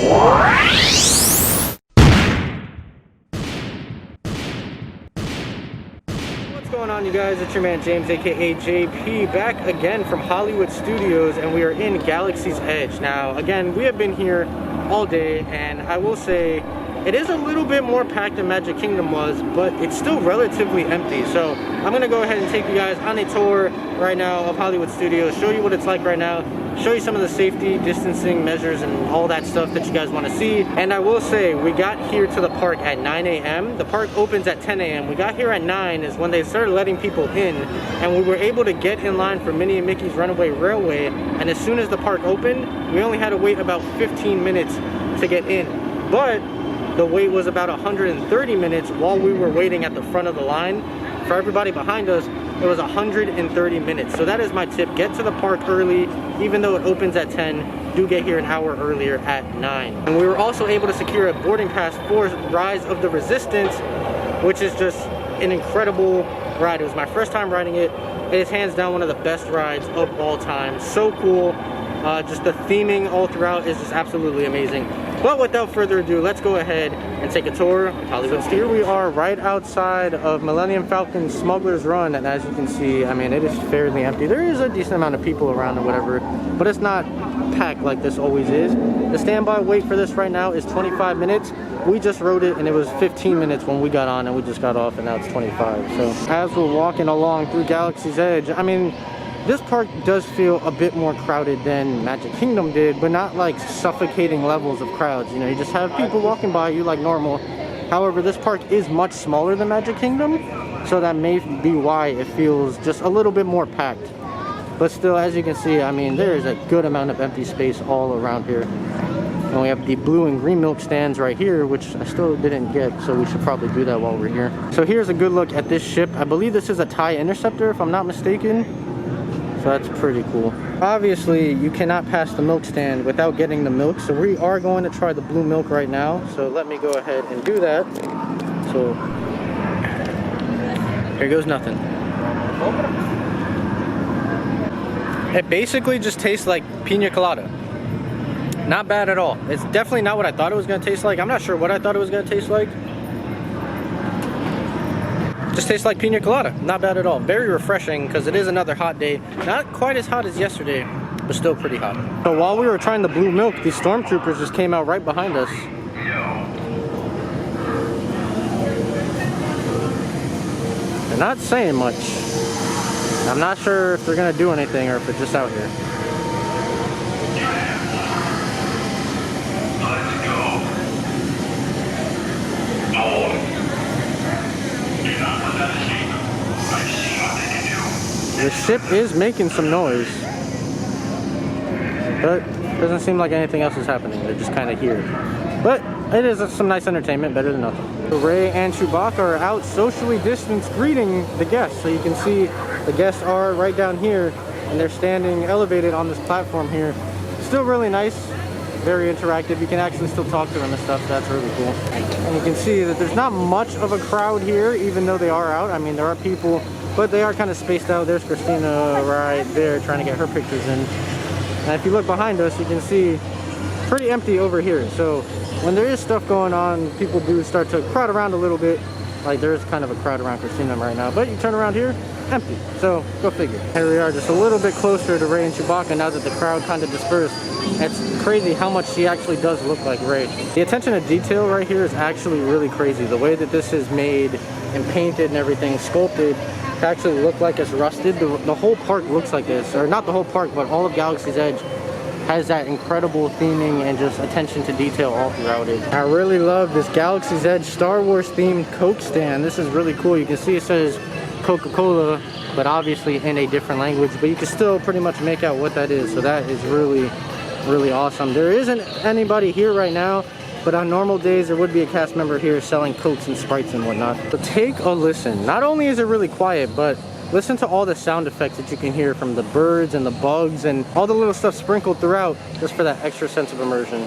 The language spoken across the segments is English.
What's going on, you guys? It's your man James, aka JP, back again from Hollywood Studios, and we are in Galaxy's Edge. Now, again, we have been here all day, and I will say it is a little bit more packed than Magic Kingdom was, but it's still relatively empty. So I'm gonna go ahead and take you guys on a tour right now of Hollywood Studios, show you what it's like right now, show you some of the safety, distancing measures, and all that stuff that you guys want to see. And I will say, we got here to the park at 9 a.m. The park opens at 10 a.m. We got here at 9 is when they started letting people in, and we were able to get in line for Minnie and Mickey's Runaway Railway. And as soon as the park opened, we only had to wait about 15 minutes to get in. But the wait was about 130 minutes while we were waiting at the front of the line. For everybody behind us, it was 130 minutes. So that is my tip. Get to the park early. Even though it opens at 10, do get here an hour earlier at 9. And we were also able to secure a boarding pass for Rise of the Resistance, which is just an incredible ride. It was my first time riding it. It is hands down one of the best rides of all time. So cool. Just the theming all throughout is just absolutely amazing. But without further ado, let's go ahead and take a tour of Hollywood. So here we are right outside of Millennium Falcon's Smugglers Run, and as you can see, I mean, it is fairly empty. There is a decent amount of people around or whatever, but it's not packed like this always is. The standby wait for this right now is 25 minutes. We just rode it and it was 15 minutes when we got on, and we just got off, and now it's 25. So as we're walking along through Galaxy's Edge, I mean, this park does feel a bit more crowded than Magic Kingdom did, but not like suffocating levels of crowds. You know, you just have people walking by you like normal. However, this park is much smaller than Magic Kingdom, so that may be why it feels just a little bit more packed. But still, as you can see, I mean, there is a good amount of empty space all around here. And we have the blue and green milk stands right here, which I still didn't get, so we should probably do that while we're here. So here's a good look at this ship. I believe this is a TIE Interceptor, if I'm not mistaken. So that's pretty cool. Obviously, you cannot pass the milk stand without getting the milk, so we are going to try the blue milk right now. So let me go ahead and do that. So here goes nothing. It basically just tastes like pina colada. Not bad at all. It's definitely not what I thought it was going to taste like. I'm not sure what I thought it was going to taste like. Just tastes like pina colada. Not bad at all. Very refreshing because it is another hot day. Not quite as hot as yesterday, but still pretty hot. So while we were trying the blue milk, these stormtroopers just came out right behind us. They're not saying much. I'm not sure if they're gonna do anything or if they're just out here. The ship is making some noise, but it doesn't seem like anything else is happening. They're just kind of here. But it is some nice entertainment, better than nothing. So Rey and Chewbacca are out socially distanced greeting the guests. So you can see the guests are right down here, and they're standing elevated on this platform here. Still really nice, very interactive. You can actually still talk to them and stuff, so that's really cool. And you can see that there's not much of a crowd here, even though they are out. I mean, there are people, but they are kind of spaced out. There's Christina right there trying to get her pictures in. And if you look behind us, you can see pretty empty over here. So when there is stuff going on, people do start to crowd around a little bit. Like there's kind of a crowd around Christina right now, but you turn around here, empty. So go figure. Here we are just a little bit closer to Rey and Chewbacca now that the crowd kind of dispersed. It's crazy how much she actually does look like Rey. The attention to detail right here is actually really crazy. The way that this is made and painted and everything, sculpted, to actually look like it's rusted. The whole park looks like this, or not the whole park, but all of Galaxy's Edge has that incredible theming and just attention to detail all throughout it. I really love this Galaxy's Edge Star Wars themed Coke stand. This is really cool. You can see it says Coca-Cola, but obviously in a different language, but you can still pretty much make out what that is. So that is really, really awesome. There isn't anybody here right now, but on normal days there would be a cast member here selling Cokes and Sprites and whatnot. So take a listen. Not only is it really quiet, but listen to all the sound effects that you can hear from the birds and the bugs and all the little stuff sprinkled throughout, just for that extra sense of immersion.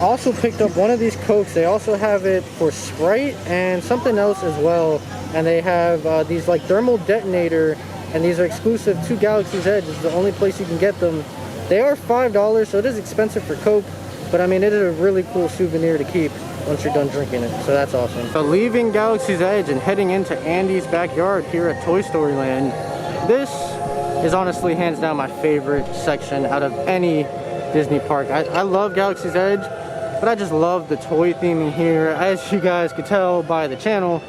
Also picked up one of these Cokes. They also have it for Sprite and something else as well. And they have these like thermal detonator, and these are exclusive to Galaxy's Edge. It's the only place you can get them. They are $5, so it is expensive for Coke, but I mean, it is a really cool souvenir to keep once you're done drinking it, so that's awesome. So leaving Galaxy's Edge and heading into Andy's backyard here at Toy Story Land, this is honestly hands down my favorite section out of any Disney park. I love Galaxy's Edge, but I just love the toy theming here. As you guys could tell by the channel,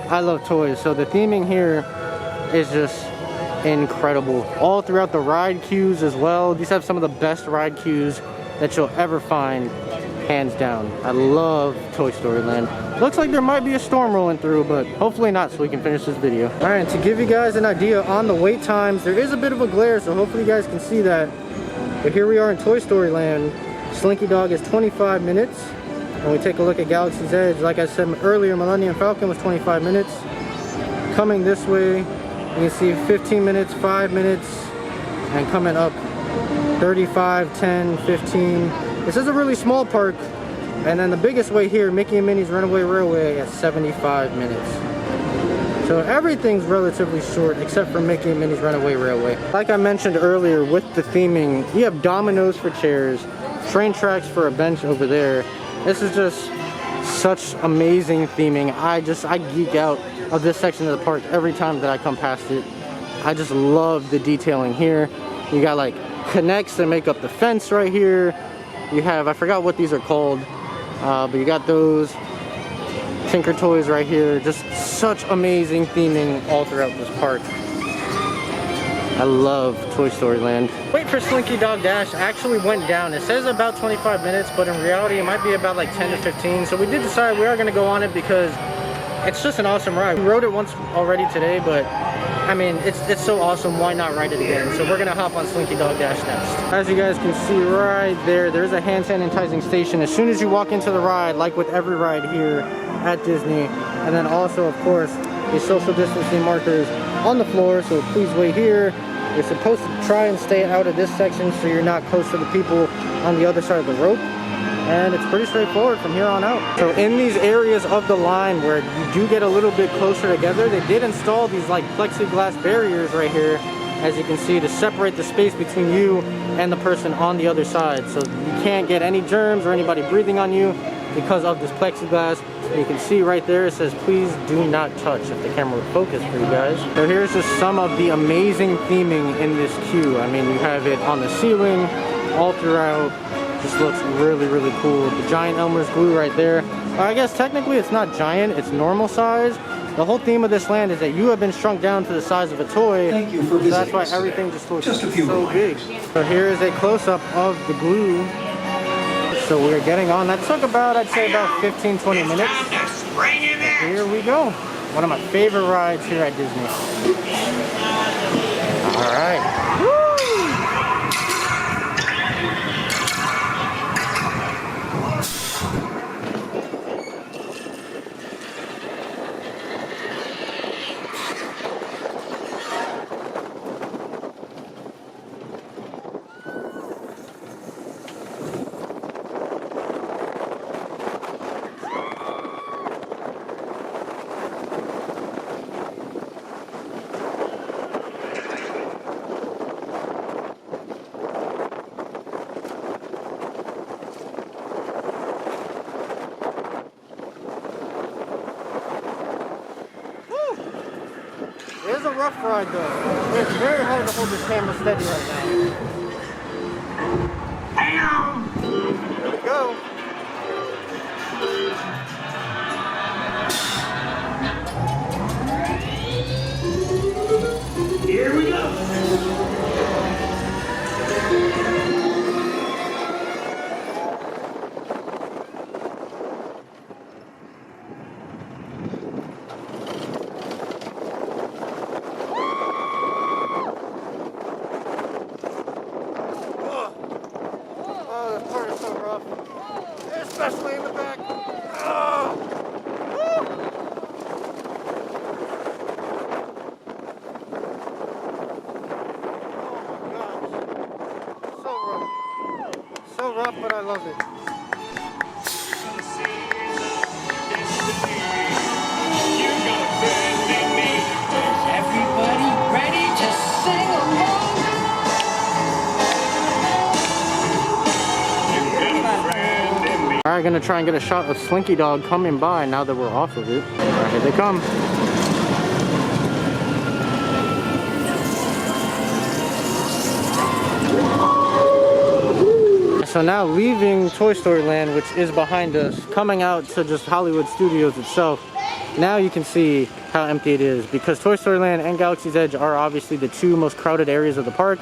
I love toys, so the theming here is just incredible. All throughout the ride queues as well. These have some of the best ride queues that you'll ever find, hands down. I love Toy Story Land. Looks like there might be a storm rolling through, but hopefully not, so we can finish this video. All right, to give you guys an idea on the wait times, there is a bit of a glare, so hopefully you guys can see that. But here we are in Toy Story Land. Slinky Dog is 25 minutes. When we take a look at Galaxy's Edge, like I said earlier, Millennium Falcon was 25 minutes. Coming this way, you can see 15 minutes, 5 minutes, and coming up 35, 10, 15. This is a really small park. And then the biggest way here, Mickey and Minnie's Runaway Railway at 75 minutes. So everything's relatively short except for Mickey and Minnie's Runaway Railway. Like I mentioned earlier with the theming, you have dominoes for chairs, train tracks for a bench over there. This is just such amazing theming. I geek out of this section of the park every time that I come past it. I just love the detailing here. You got like connects that make up the fence right here. You have, I forgot what these are called, but you got those Tinker Toys right here. Just such amazing theming all throughout this park. I love Toy Story Land. Wait for Slinky Dog Dash actually went down. It says about 25 minutes, but in reality it might be about like 10 to 15. So we did decide we are going to go on it because it's just an awesome ride. We rode it once already today, but I mean, it's so awesome, why not ride it again? So we're gonna hop on Slinky Dog Dash next. As you guys can see right there, there's a hand sanitizing station as soon as you walk into the ride, like with every ride here at Disney. And then also, of course, the social distancing markers on the floor, so please wait here. You're supposed to try and stay out of this section so you're not close to the people on the other side of the rope. And it's pretty straightforward from here on out. So in these areas of the line where you do get a little bit closer together, they did install these like plexiglass barriers right here, as you can see, to separate the space between you and the person on the other side. So you can't get any germs or anybody breathing on you because of this plexiglass. You can see right there, it says, please do not touch, if the camera would focus for you guys. So here's just some of the amazing theming in this queue. I mean, you have it on the ceiling, all throughout. Just looks really, really cool. The giant Elmer's glue right there. I guess technically it's not giant, it's normal size. The whole theme of this land is that you have been shrunk down to the size of a toy. Thank you for visiting. So that's why everything just looks so big. So here is a close-up of the glue. So we're getting on. That took about, I'd say about 15-20 minutes. Here we go. One of my favorite rides here at Disney. All right. Woo! It is a rough ride though. It's very hard to hold this camera steady right now. There we go. Here we go. Especially in the back. Oh. Oh my gosh. So rough. So rough, but I love it. Alright, gonna try and get a shot of Slinky Dog coming by now that we're off of it. Alright, here they come. So now leaving Toy Story Land, which is behind us, coming out to just Hollywood Studios itself, now you can see how empty it is, because Toy Story Land and Galaxy's Edge are obviously the two most crowded areas of the park.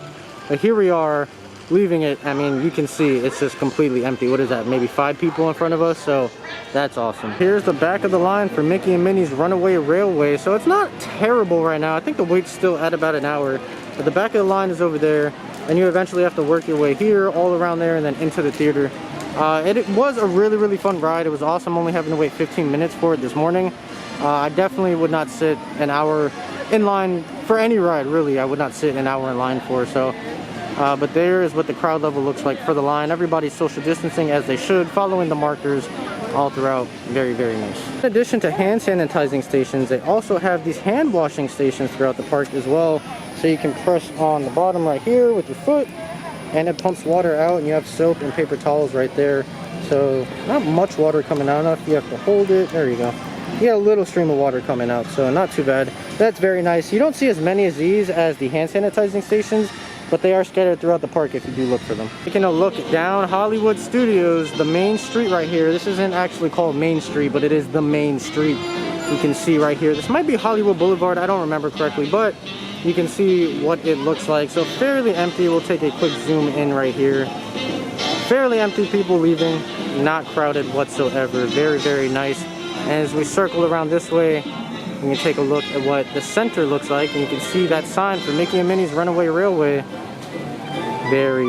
But here we are leaving it. I mean, you can see it's just completely empty. What is that, maybe 5 people in front of us? So that's awesome. Here's the back of the line for Mickey and Minnie's Runaway Railway. So it's not terrible right now. I think the wait's still at about an hour, but the back of the line is over there, and you eventually have to work your way here, all around there, and then into the theater. It was a really fun ride. It was awesome only having to wait 15 minutes for it this morning. I definitely would not sit an hour in line for any ride, really. I would not sit an hour in line for. So but there is what the crowd level looks like for the line. Everybody's social distancing as they should, following the markers all throughout. Very nice. In addition to hand sanitizing stations, they also have these hand washing stations throughout the park as well. So you can press on the bottom right here with your foot, and it pumps water out, and you have soap and paper towels right there. So not much water coming out enough. You have to hold it. There you go. You get a little stream of water coming out, so not too bad. That's very nice. You don't see as many of these as the hand sanitizing stations, but they are scattered throughout the park if you do look for them. Taking a look down Hollywood Studios, the main street right here. This isn't actually called Main Street, but it is the main street. You can see right here. This might be Hollywood Boulevard. I don't remember correctly, but you can see what it looks like. So fairly empty. We'll take a quick zoom in right here. Fairly empty, people leaving. Not crowded whatsoever. Very nice. And as we circle around this way, we can take a look at what the center looks like, and you can see that sign for Mickey and Minnie's Runaway Railway. Very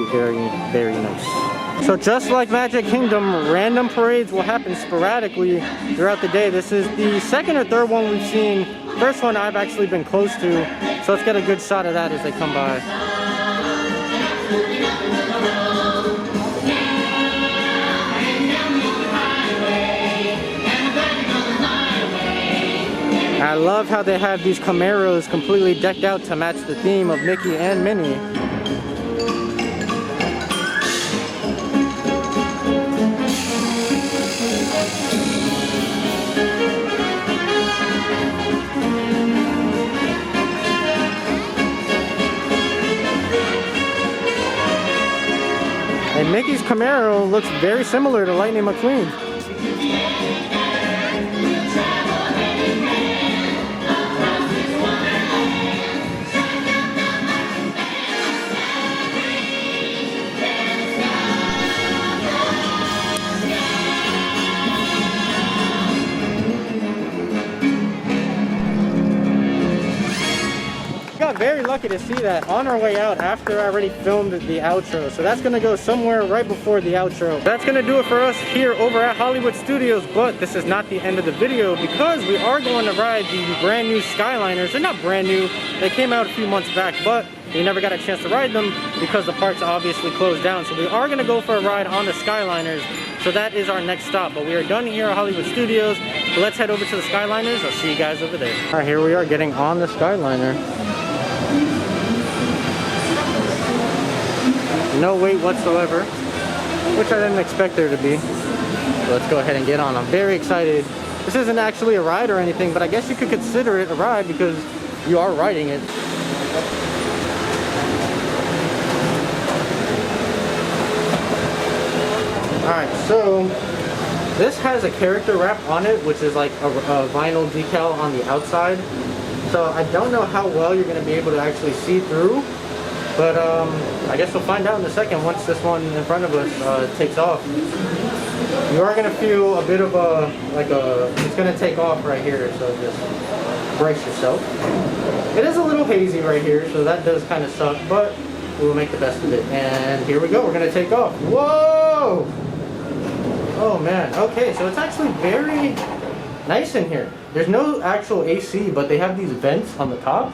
nice. So just like Magic Kingdom, random parades will happen sporadically throughout the day. This is the second or third one we've seen. First one I've actually been close to, so let's get a good shot of that as they come by. I love how they have these Camaros completely decked out to match the theme of Mickey and Minnie. And Mickey's Camaro looks very similar to Lightning McQueen. Very lucky to see that on our way out after I already filmed the outro. So that's going to go somewhere right before the outro. That's going to do it for us here over at Hollywood Studios, but this is not the end of the video, because we are going to ride the brand new Skyliners. They're not brand new. They came out a few months back, but we never got a chance to ride them because the park's obviously closed down. So we are going to go for a ride on the Skyliners. So that is our next stop, but we are done here at Hollywood Studios. So let's head over to the Skyliners. I'll see you guys over there. All right, here we are getting on the Skyliner. No wait whatsoever, which I didn't expect there to be. So let's go ahead and get on. I'm very excited. This isn't actually a ride or anything, but I guess you could consider it a ride because you are riding it. Alright, so this has a character wrap on it, which is like a vinyl decal on the outside. So I don't know how well you're going to be able to actually see through. But I guess we'll find out in a second once this one in front of us takes off. You are going to feel a bit of it's going to take off right here, so just brace yourself. It is a little hazy right here, so that does kind of suck, but we'll make the best of it. And here we go, we're going to take off. Whoa! Oh man, okay, so it's actually very nice in here. There's no actual AC, but they have these vents on the top.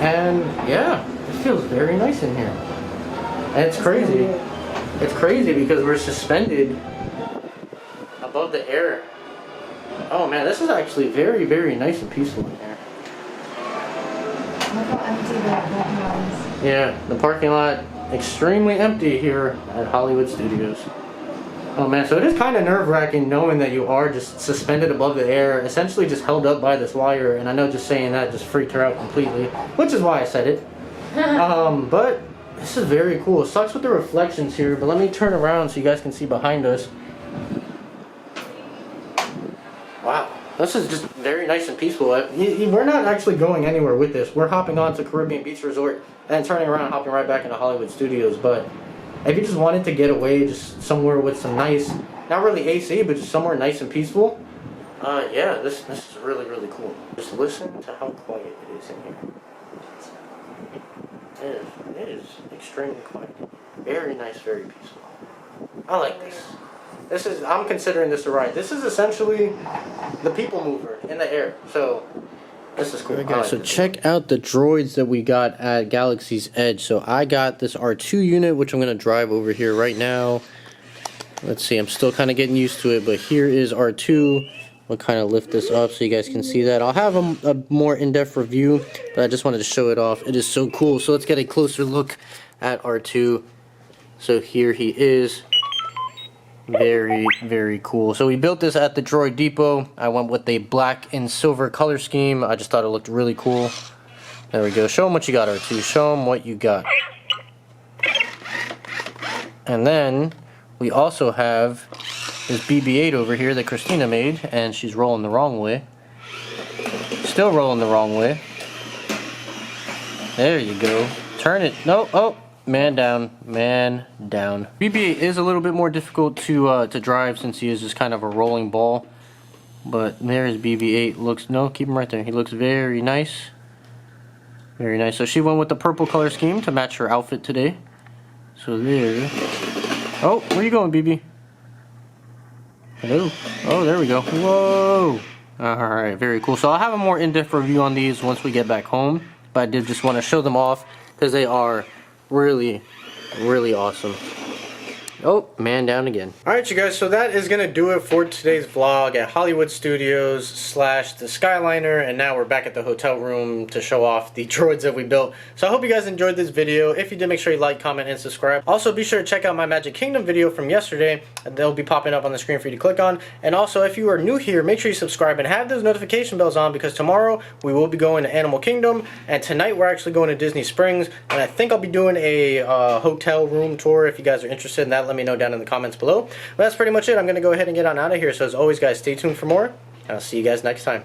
And yeah, it feels very nice in here. And it's crazy. It's crazy because we're suspended above the air. Oh man, this is actually very nice and peaceful in here. Look how empty that parking lot is. Yeah, the parking lot extremely empty here at Hollywood Studios. Oh man, so it is kind of nerve-wracking knowing that you are just suspended above the air, essentially just held up by this wire, and I know just saying that just freaked her out completely, which is why I said it. But this is very cool. It sucks with the reflections here, but let me turn around so you guys can see behind us. Wow, this is just very nice and peaceful. We're not actually going anywhere with this. We're hopping on to Caribbean Beach Resort and turning around and hopping right back into Hollywood Studios, but if you just wanted to get away, just somewhere with some nice, not really AC, but just somewhere nice and peaceful, yeah, this is really, really cool. Just listen to how quiet it is in here. It is extremely quiet. Very nice, very peaceful. I like this. I'm considering this a ride. This is essentially the people mover in the air, so this is cool. Alright guys, so check out the droids that we got at Galaxy's Edge. So I got this R2 unit, which I'm going to drive over here right now. Let's see, I'm still kind of getting used to it, but here is R2. We'll kind of lift this up so you guys can see that. I'll have a more in-depth review, but I just wanted to show it off. It is so cool. So let's get a closer look at R2. So here he is. Very, very cool. So we built this at the Droid Depot. I went with a black and silver color scheme. I just thought it looked really cool. There we go. Show them what you got, R2. Show them what you got. And then we also have this BB-8 over here that Christina made, and she's rolling the wrong way. Still rolling the wrong way. There you go. Turn it. No. Oh. Man down, man down. BB-8 is a little bit more difficult to drive since he is just kind of a rolling ball. But there's BB-8. Looks, no, keep him right there. He looks very nice. Very nice. So she went with the purple color scheme to match her outfit today. So there. Oh, where you going, BB? Hello. Oh, there we go. Whoa. Alright, very cool. So I'll have a more in-depth review on these once we get back home. But I did just want to show them off because they are really, really awesome. Oh, man down again. Alright you guys, so that is going to do it for today's vlog at Hollywood Studios / the Skyliner, and now we're back at the hotel room to show off the droids that we built. So I hope you guys enjoyed this video. If you did, make sure you like, comment, and subscribe. Also, be sure to check out my Magic Kingdom video from yesterday. They'll be popping up on the screen for you to click on. And also, if you are new here, make sure you subscribe and have those notification bells on, because tomorrow we will be going to Animal Kingdom, and tonight we're actually going to Disney Springs, and I think I'll be doing a hotel room tour. If you guys are interested in that, let me know down in the comments below. But that's pretty much it. I'm going to go ahead and get on out of here. So as always, guys, stay tuned for more, and I'll see you guys next time.